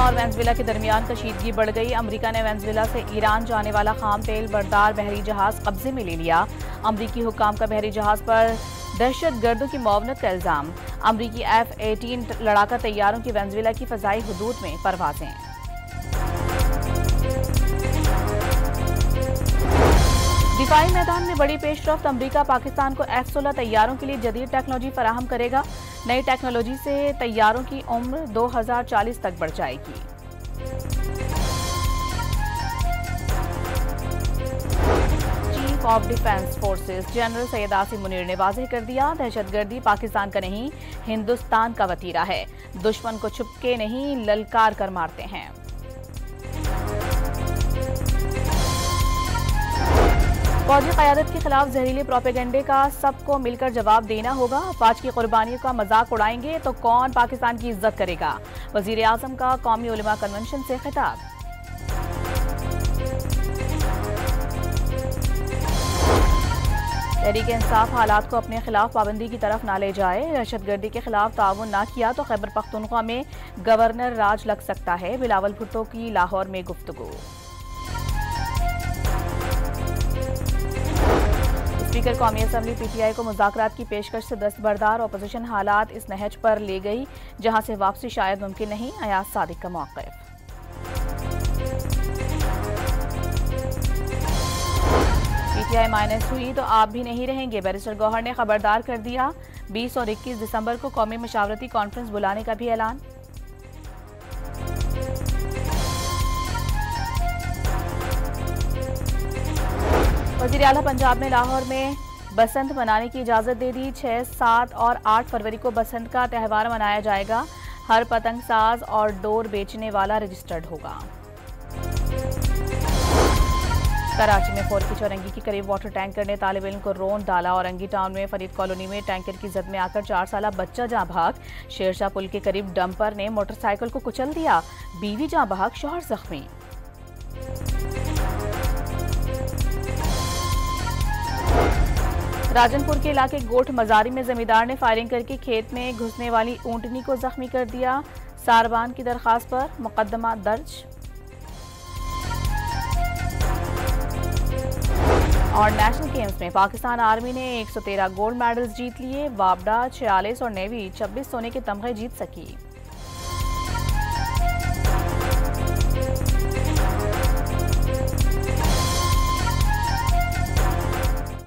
और वेनेजुएला के दरमियान कशीदगी बढ़ गई। अमरीका ने वेनेजुएला से ईरान जाने वाला खाम तेल बरदार बहरी जहाज कब्जे में ले लिया। अमरीकी हुक्काम का बहरी जहाज पर दहशत गर्दों की मुआवनत का इल्जाम। अमरीकी F-18 लड़ाका तैयारों की वेनेजुएला की फजाई हुदूद में परवाजें। दिफाई मैदान में बड़ी पेशरफ्त। अमरीका पाकिस्तान को F-16 तैयारों के लिए जदीद टेक्नोलॉजी फराहम करेगा। नई टेक्नोलॉजी से तैयारों की उम्र 2040 तक बढ़ जाएगी। Chief of defence forces general Syed Asim Munir ने वाज़ेह कर दिया, दहशतगर्दी पाकिस्तान का नहीं हिंदुस्तान का वतीरा है। दुश्मन को छुपके नहीं ललकार कर मारते हैं। फौजी क़यादत के खिलाफ जहरीले प्रोपेगेंडे का सबको मिलकर जवाब देना होगा। अफवाज की कुर्बानियों का मजाक उड़ाएंगे तो कौन पाकिस्तान की इज्जत करेगा। वजीर आजम का कौमी उलमा कन्वेंशन से खिताब। तहरीक इंसाफ हालात को अपने खिलाफ पाबंदी की तरफ ना ले जाए। दहशतगर्दी के खिलाफ ताउन ना किया तो खैबर पख्तूनख्वा में गवर्नर राज लग सकता है। बिलावल भुट्टो की लाहौर में गुफ्तगू। स्पीकर कौमी असम्बली PTI को मुज़ाकरात की पेशकश से दस्तबरदार। अपोजिशन हालात इस नहज पर ले गई जहां से वापसी शायद मुमकिन नहीं। अयाज सादिक का मौक़िफ़। PTI माइनस हुई तो आप भी नहीं रहेंगे। बैरिस्टर गौहर ने खबरदार कर दिया। 20 और 21 दिसंबर को कौमी मशावरती कॉन्फ्रेंस बुलाने का भी ऐलान। वज़ीर आला पंजाब ने लाहौर में बसंत मनाने की इजाज़त दे दी। 6, 7 और 8 फरवरी को बसंत का त्यौहार मनाया जाएगा। हर पतंग साज और डोर बेचने वाला रजिस्टर्ड होगा। कराची में 4 की चौरंगी के करीब वाटर टैंकर ने तालिब इल्म को रोंद डाला। औरंगी टाउन में फरीद कॉलोनी में टैंकर की जद में आकर 4 साला बच्चा जाँ बहक। शेरशाह पुल के करीब डंपर ने मोटरसाइकिल को कुचल दिया। बीवी जाँ बहक, शौहर जख्मी। राजनपुर के इलाके गोठ मजारी में जमींदार ने फायरिंग करके खेत में घुसने वाली ऊंटनी को जख्मी कर दिया। सारबान की दरखास्त पर मुकदमा दर्ज। और नेशनल गेम्स में पाकिस्तान आर्मी ने 113 गोल्ड मेडल्स जीत लिए। वापडा 46 और नेवी 26 सोने के तमगे जीत सकी।